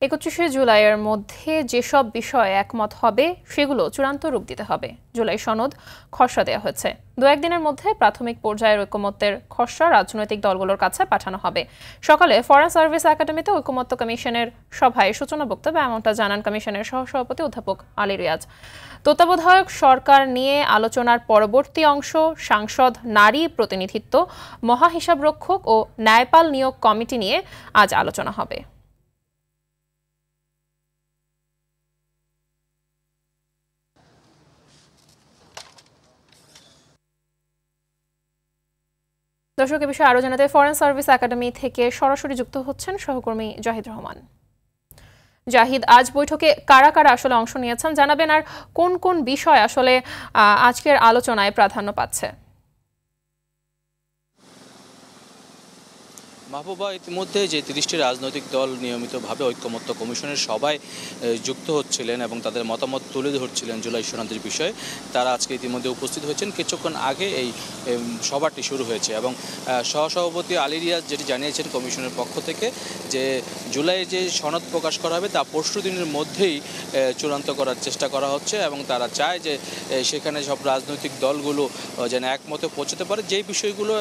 ২১শে জুলাইয়ের মধ্যে যেসব বিষয়ে একমত হবে সেগুলো চূড়ান্ত রূপ দিতে হবে। জুলাই সনদ খসড়া দেওয়া হয়েছে। দু একদিনের মধ্যে প্রাথমিক পর্যায়ের ঐকমত্যের খসড়া রাজনৈতিক দলগুলোর কাছে পাঠানো হবে। সকালে ফরেন সার্ভিস একাডেমিতে ঐকমত্য কমিশনের সভায় সূচনা বক্তব্যে এমনটা জানান কমিশনের সহসভাপতি অধ্যাপক আলী রিয়াজ। তত্ত্বাবধায়ক সরকার নিয়ে আলোচনার পরবর্তী অংশ সাংসদ নারী প্রতিনিধিত্ব, মহাহিসাবরক্ষক ও ন্যায়পাল নিয়োগ কমিটি নিয়ে আজ আলোচনা হবে। দর্শক, এ বিষয়ে আরো জানাতে ফরেন সার্ভিস একাডেমি থেকে সরাসরি যুক্ত হচ্ছেন সহকর্মী জাহিদ রহমান। জাহিদ, আজ বৈঠকে কারা কারা আসলে অংশ নিয়েছেন জানাবেন, আর কোন কোন বিষয় আসলে আজকের আলোচনায় প্রাধান্য পাচ্ছে? মাহবুবা, ইতিমধ্যে যে ৩০টি রাজনৈতিক দল নিয়মিতভাবে ঐকমত্য কমিশনের সভায় যুক্ত হচ্ছিলেন এবং তাদের মতামত তুলে ধরছিলেন জুলাই সনদের বিষয়ে, তারা আজকে ইতিমধ্যে উপস্থিত হয়েছেন। কিছুক্ষণ আগে এই সভাটি শুরু হয়েছে এবং সহসভাপতি আলী রিয়াজ যেটি জানিয়েছেন কমিশনের পক্ষ থেকে যে জুলাইয়ে যে সনদ প্রকাশ করা হবে তা পরশু দিনের মধ্যেই চূড়ান্ত করার চেষ্টা করা হচ্ছে এবং তারা চায় যে সেখানে সব রাজনৈতিক দলগুলো যেন একমতে পৌঁছতে পারে। যেই বিষয়গুলো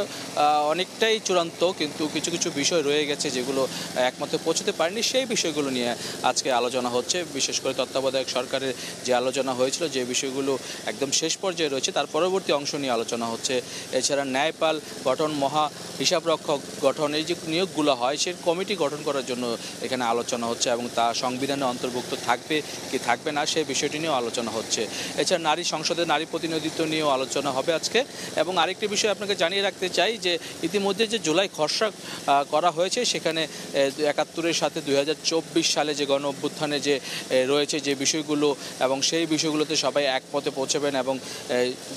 অনেকটাই চূড়ান্ত কিন্তু কিছু কিছু বিষয় রয়ে গেছে যেগুলো একমতে পৌঁছতে পারেনি, সেই বিষয়গুলো নিয়ে আজকে আলোচনা হচ্ছে। বিশেষ করে তত্ত্বাবধায়ক সরকারের যে আলোচনা হয়েছিল, যে বিষয়গুলো একদম শেষ পর্যায়ে রয়েছে তার পরবর্তী অংশ নিয়ে আলোচনা হচ্ছে। এছাড়া ন্যায়পাল গঠন, মহা হিসাবরক্ষক গঠন, এই যে নিয়োগগুলো হয় সেই কমিটি গঠন করার জন্য এখানে আলোচনা হচ্ছে এবং তা সংবিধানে অন্তর্ভুক্ত থাকবে কি থাকবে না সেই বিষয়টি নিয়েও আলোচনা হচ্ছে। এছাড়া নারী সংসদে নারী প্রতিনিধিত্ব নিয়েও আলোচনা হবে আজকে। এবং আরেকটি বিষয় আপনাকে জানিয়ে রাখতে চাই যে ইতিমধ্যে যে জুলাই খসড়া করা হয়েছে সেখানে ৭১-এর সাথে ২০২৪ সালে যে গণ অভ্যুত্থানে যে রয়েছে যে বিষয়গুলো এবং সেই বিষয়গুলোতে সবাই একমতে পৌঁছাবেন এবং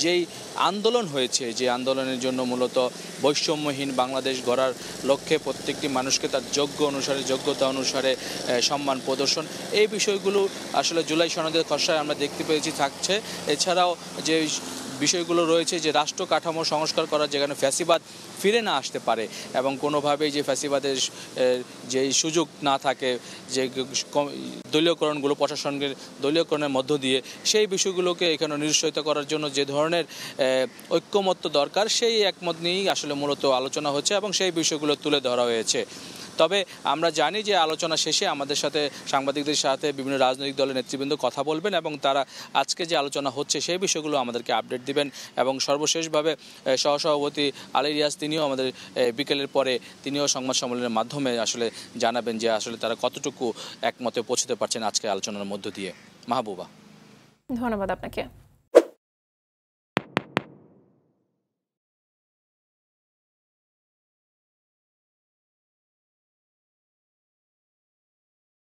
যেই আন্দোলন হয়েছে, যে আন্দোলনের জন্য মূলত বৈষম্যহীন বাংলাদেশ গড়ার লক্ষ্যে প্রত্যেকটি মানুষকে তার যোগ্যতা অনুসারে সম্মান প্রদর্শন, এই বিষয়গুলো আসলে জুলাই সনদের খসড়ায় আমরা দেখতে পেয়েছি থাকছে। এছাড়াও যে বিষয়গুলো রয়েছে যে রাষ্ট্র কাঠামো সংস্কার করা, যেখানে ফ্যাসিবাদ ফিরে না আসতে পারে এবং কোনোভাবেই যে ফ্যাসিবাদের যেই সুযোগ না থাকে, যে দলীয়করণগুলো প্রশাসনের দলীয়করণের মধ্য দিয়ে সেই বিষয়গুলোকে এখানে নিরুৎসাহিত করার জন্য যে ধরনের ঐক্যমত্য দরকার সেই একমত নিয়েই আসলে মূলত আলোচনা হচ্ছে এবং সেই বিষয়গুলো তুলে ধরা হয়েছে। তবে আমরা জানি যে আলোচনা শেষে আমাদের সাথে সাংবাদিকদের সাথে বিভিন্ন রাজনৈতিক দলের নেতৃবৃন্দ কথা বলবেন এবং তারা আজকে যে আলোচনা হচ্ছে সেই বিষয়গুলো আমাদেরকে আপডেট দিবেন এবং সর্বশেষভাবে সহসভাপতি আলী রিয়াজ তিনিও আমাদের বিকেলের পরে তিনিও সংবাদ সম্মেলনের মাধ্যমে আসলে জানাবেন যে আসলে তারা কতটুকু একমতে পৌঁছতে পারছেন আজকে আলোচনার মধ্য দিয়ে। মাহবুবা, ধন্যবাদ আপনাকে।